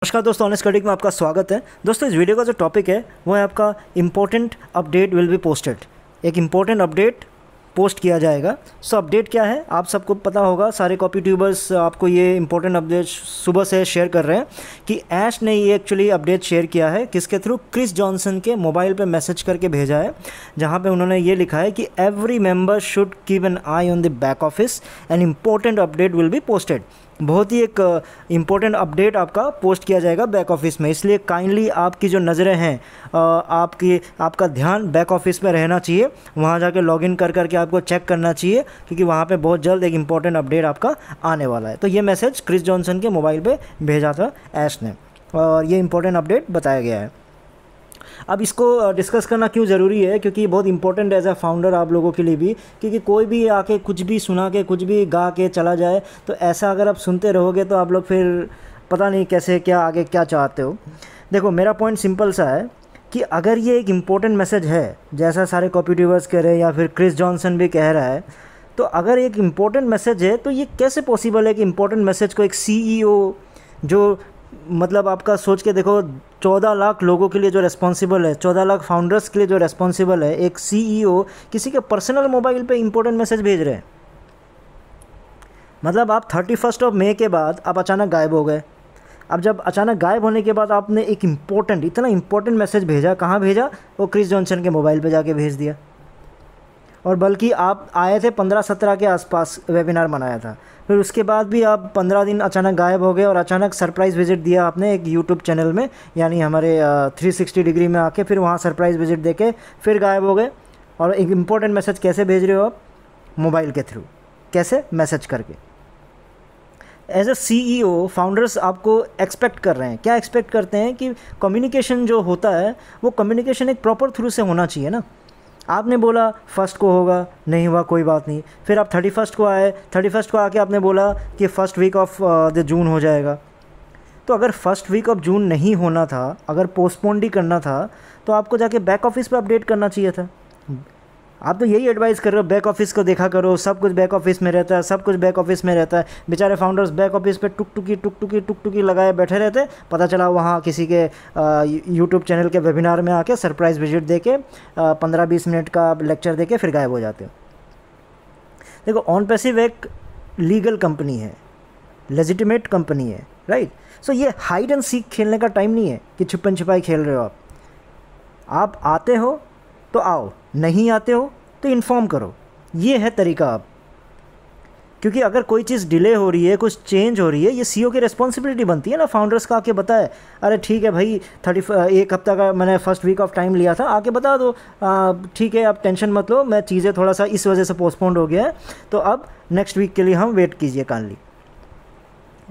नमस्कार दोस्तों, honest critic में आपका स्वागत है। दोस्तों, इस वीडियो का जो टॉपिक है वो है आपका important update will be posted. एक इम्पोर्टेंट अपडेट पोस्ट किया जाएगा। सो अपडेट क्या है आप सबको पता होगा, सारे कॉपी ट्यूबर्स आपको ये इम्पोर्टेंट अपडेट सुबह से शेयर कर रहे हैं कि ऐश ने ये एक्चुअली अपडेट शेयर किया है। किसके थ्रू? क्रिस जॉनसन के मोबाइल पे मैसेज करके भेजा है, जहाँ पे उन्होंने ये लिखा है कि every member should keep an I on the back office an important update will be posted. बहुत ही एक इम्पोर्टेंट अपडेट आपका पोस्ट किया जाएगा बैक ऑफिस में, इसलिए काइंडली आपकी जो नज़रें हैं आपका ध्यान बैक ऑफिस में रहना चाहिए। वहाँ जाके लॉगिन कर करके आपको चेक करना चाहिए, क्योंकि वहाँ पे बहुत जल्द एक इम्पोर्टेंट अपडेट आपका आने वाला है। तो ये मैसेज क्रिस जॉनसन के मोबाइल पे भेजा था ऐश ने, और ये इम्पोर्टेंट अपडेट बताया गया है। अब इसको डिस्कस करना क्यों ज़रूरी है? क्योंकि बहुत इंपॉर्टेंट एज अ फाउंडर आप लोगों के लिए भी, क्योंकि कोई भी आके कुछ भी सुना के कुछ भी गा के चला जाए, तो ऐसा अगर आप सुनते रहोगे तो आप लोग फिर पता नहीं कैसे क्या आगे क्या चाहते हो। देखो, मेरा पॉइंट सिंपल सा है कि अगर ये एक इम्पोर्टेंट मैसेज है, जैसा सारे कॉपी ट्यूबर्स कह रहे हैं या फिर क्रिस जॉनसन भी कह रहा है, तो अगर एक इम्पोर्टेंट मैसेज है तो ये कैसे पॉसिबल है कि इम्पोर्टेंट मैसेज को एक CEO जो मतलब आपका सोच के देखो, 14 लाख लोगों के लिए जो रेस्पॉन्सिबल है, 14 लाख फाउंडर्स के लिए जो रेस्पॉन्सिबल है, एक CEO किसी के पर्सनल मोबाइल पे इंपॉर्टेंट मैसेज भेज रहे हैं। मतलब आप 31 मई के बाद आप अचानक गायब हो गए। अब जब अचानक गायब होने के बाद आपने एक इतना इम्पोर्टेंट मैसेज भेजा, कहाँ भेजा? वो क्रिस जॉनसन के मोबाइल पे जाके भेज दिया। और बल्कि आप आए थे 15-17 के आसपास वेबिनार मनाया था, फिर उसके बाद भी आप 15 दिन अचानक गायब हो गए और अचानक सरप्राइज़ विज़िट दिया आपने एक यूट्यूब चैनल में, यानी हमारे 360 डिग्री में आके फिर वहाँ सरप्राइज़ विज़िट देके फिर गायब हो गए। और एक इम्पोर्टेंट मैसेज कैसे भेज रहे हो आप? मोबाइल के थ्रू। कैसे? मैसेज करके। एज अ CEO फाउंडर्स आपको एक्सपेक्ट कर रहे हैं, क्या एक्सपेक्ट करते हैं कि कम्युनिकेशन जो होता है वो कम्युनिकेशन एक प्रॉपर थ्रू से होना चाहिए ना। आपने बोला 1 को होगा, नहीं हुआ, कोई बात नहीं। फिर आप 31 को आए, 31 को आके आपने बोला कि first week of the June हो जाएगा। तो अगर फर्स्ट वीक ऑफ जून नहीं होना था, अगर पोस्टपोन ही करना था, तो आपको जाके बैक ऑफिस पे अपडेट करना चाहिए था। आप तो यही एडवाइस कर रहे हो, बैक ऑफिस को देखा करो, सब कुछ बैक ऑफिस में रहता है, सब कुछ बैक ऑफिस में रहता है। बेचारे फाउंडर्स बैक ऑफिस पे टुक लगाए बैठे रहते, पता चला वहाँ किसी के यूट्यूब चैनल के वेबिनार में आके सरप्राइज़ विजिट देके 15-20 मिनट का लेक्चर देके फिर गायब हो जाते हो। देखो, ऑनपैसिव एक लीगल कंपनी है, लेजिटिमेट कंपनी है, राइट? सो ये हाइड एंड सीक खेलने का टाइम नहीं है कि छुपन छुपाई खेल रहे हो आप आते हो तो आओ, नहीं आते हो तो इन्फॉर्म करो। ये है तरीका अब। क्योंकि अगर कोई चीज़ डिले हो रही है, कुछ चेंज हो रही है, ये CEO की रिस्पॉन्सिबिलिटी बनती है ना फाउंडर्स का, आके बताए, अरे ठीक है भाई, 1 हफ्ता का मैंने फर्स्ट वीक ऑफ टाइम लिया था, आके बता दो, ठीक है आप टेंशन मत लो, मैं चीज़ें थोड़ा सा इस वजह से पोस्टपोन्ड हो गया है, तो अब नेक्स्ट वीक के लिए हम वेट कीजिए काइंडली।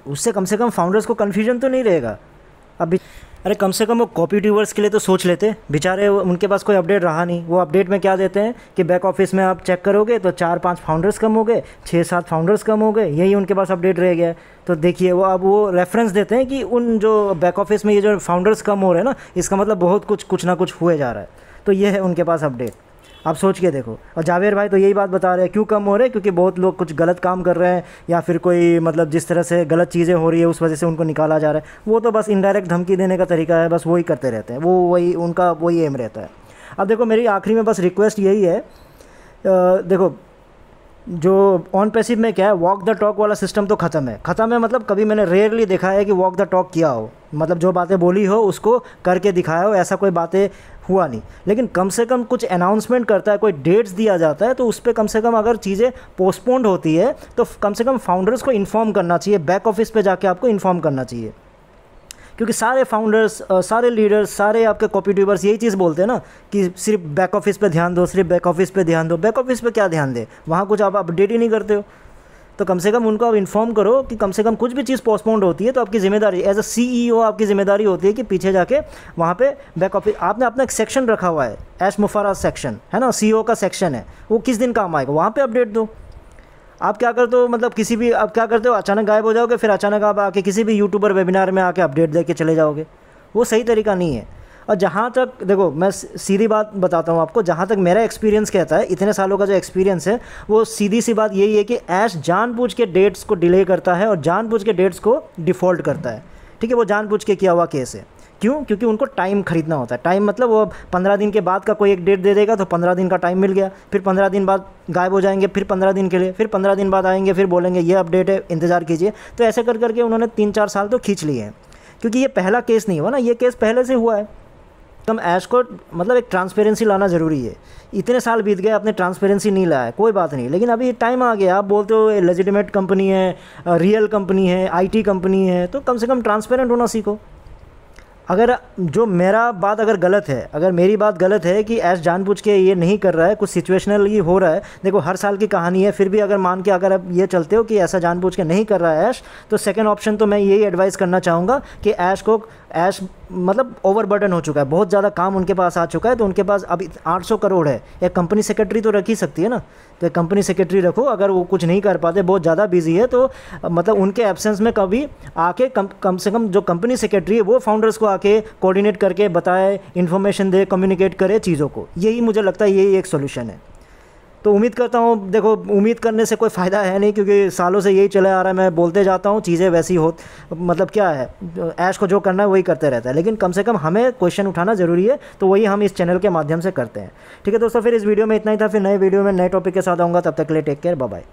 उससे कम से कम फाउंडर्स को कन्फ्यूजन तो नहीं रहेगा। अब अरे कम से कम वो कॉपी ट्यूबर्स के लिए तो सोच लेते, बेचारे उनके पास कोई अपडेट रहा नहीं। वो अपडेट में क्या देते हैं कि बैक ऑफिस में आप चेक करोगे तो 4-5 फाउंडर्स कम हो गए, 6-7 फाउंडर्स कम हो गए, यही उनके पास अपडेट रह गया है। तो देखिए, वो अब वो रेफरेंस देते हैं कि उन जो बैक ऑफिस में ये जो फाउंडर्स कम हो रहे हैं ना, इसका मतलब बहुत कुछ ना कुछ हुए जा रहा है। तो ये है उनके पास अपडेट। आप सोच के देखो। और जावेर भाई तो यही बात बता रहे हैं, क्यों कम हो रहे हैं? क्योंकि बहुत लोग कुछ गलत काम कर रहे हैं, या फिर कोई मतलब जिस तरह से गलत चीज़ें हो रही है उस वजह से उनको निकाला जा रहा है। वो तो बस इनडायरेक्ट धमकी देने का तरीका है, बस वही करते रहते हैं, वही उनका वही एम रहता है। अब देखो, मेरी आखिरी में बस रिक्वेस्ट यही है, देखो जो ऑन पैसिव में क्या है, वॉक द टॉक वाला सिस्टम तो ख़त्म है। मतलब कभी मैंने रेयरली देखा है कि वॉक द टॉक किया हो, मतलब जो बातें बोली हो उसको करके दिखाया हो, ऐसा कोई बातें हुआ नहीं। लेकिन कम से कम कुछ अनाउंसमेंट करता है, कोई डेट्स दिया जाता है, तो उस पर कम से कम अगर चीज़ें पोस्टपोन्ड होती है तो कम से कम फाउंडर्स को इन्फॉर्म करना चाहिए, बैक ऑफिस पे जाके आपको इन्फॉर्म करना चाहिए। क्योंकि सारे फाउंडर्स, सारे लीडर्स, सारे आपके कॉपी ट्यूबर्स यही चीज़ बोलते हैं ना कि सिर्फ बैक ऑफिस पे ध्यान दो, सिर्फ बैक ऑफिस पे ध्यान दो। बैक ऑफिस पे क्या ध्यान दे? वहाँ कुछ आप अपडेट ही नहीं करते हो। तो कम से कम उनको आप इन्फॉर्म करो कि कम से कम कुछ भी चीज़ पोस्टपोन्ड होती है तो आपकी ज़िम्मेदारी एज अ CEO आपकी ज़िम्मेदारी होती है कि पीछे जाके वहाँ पे बैक ऑफिस आपने अपना एक सेक्शन रखा हुआ है, ऐश मुफारा सेक्शन है ना, CEO का सेक्शन है, वो किस दिन काम आएगा, वहाँ पे अपडेट दो। आप क्या करते हो, मतलब किसी भी आप क्या करते हो, अचानक गायब हो जाओगे, फिर अचानक आप आके किसी भी यूट्यूबर वेबिनार में आके अपडेट दे के चले जाओगे, वो सही तरीका नहीं है। और जहाँ तक देखो, मैं सीधी बात बताता हूँ आपको, जहाँ तक मेरा एक्सपीरियंस कहता है, इतने सालों का जो एक्सपीरियंस है, वो सीधी सी बात यही है कि ऐश जानबूझ के डेट्स को डिले करता है और जानबूझ के डेट्स को डिफ़ॉल्ट करता है। ठीक है, वो जानबूझ के किया हुआ केस है। क्यों? क्योंकि उनको टाइम खरीदना होता है। टाइम मतलब वो 15 दिन के बाद का कोई एक डेट दे देगा तो 15 दिन का टाइम मिल गया, फिर 15 दिन बाद गायब हो जाएंगे, फिर 15 दिन के लिए, फिर 15 दिन बाद आएंगे, फिर बोलेंगे ये अपडेट है, इंतज़ार कीजिए। तो ऐसे कर करके उन्होंने 3-4 साल तो खींच लिए हैं, क्योंकि ये पहला केस नहीं हुआ ना, ये केस पहले से हुआ है। कम ऐश को मतलब एक ट्रांसपेरेंसी लाना ज़रूरी है। इतने साल बीत गए, आपने ट्रांसपेरेंसी नहीं लाया, कोई बात नहीं, लेकिन अभी टाइम आ गया, आप बोलते हो लेजिटिमेट कंपनी है, रियल कंपनी है, आईटी कंपनी है, तो कम से कम ट्रांसपेरेंट होना सीखो। अगर जो मेरा बात अगर गलत है, अगर मेरी बात गलत है कि ऐश जानबूझ के ये नहीं कर रहा है, कुछ सिचुएशनल ही हो रहा है, देखो हर साल की कहानी है, फिर भी अगर मान के अगर आप ये चलते हो कि ऐसा जानबूझ के नहीं कर रहा है ऐश, तो सेकंड ऑप्शन तो मैं यही एडवाइस करना चाहूँगा कि ऐश मतलब ओवरबर्डन हो चुका है, बहुत ज़्यादा काम उनके पास आ चुका है, तो उनके पास अभी 800 करोड़ है। एक कंपनी सेक्रेटरी तो रख ही सकती है ना, तो एक कंपनी सेक्रेटरी रखो। अगर वो कुछ नहीं कर पाते, बहुत ज़्यादा बिजी है, तो मतलब उनके एब्सेंस में कभी आके कम से कम जो कंपनी सेक्रेटरी है वो फाउंडर्स को आके कोऑर्डिनेट करके बताए, इन्फॉर्मेशन दे, कम्युनिकेट करे चीज़ों को। यही मुझे लगता है यही एक सोल्यूशन है। तो उम्मीद करता हूँ, देखो उम्मीद करने से कोई फ़ायदा है नहीं, क्योंकि सालों से यही चला आ रहा है, मैं बोलते जाता हूँ, चीज़ें वैसी हो, मतलब क्या है, ऐश को जो करना है वही करते रहता है, लेकिन कम से कम हमें क्वेश्चन उठाना ज़रूरी है, तो वही हम इस चैनल के माध्यम से करते हैं। ठीक है दोस्तों, फिर इस वीडियो में इतना ही था, फिर नए वीडियो में नए टॉपिक के साथ आऊँगा, तब तक के लिए टेक केयर, बाय बाय।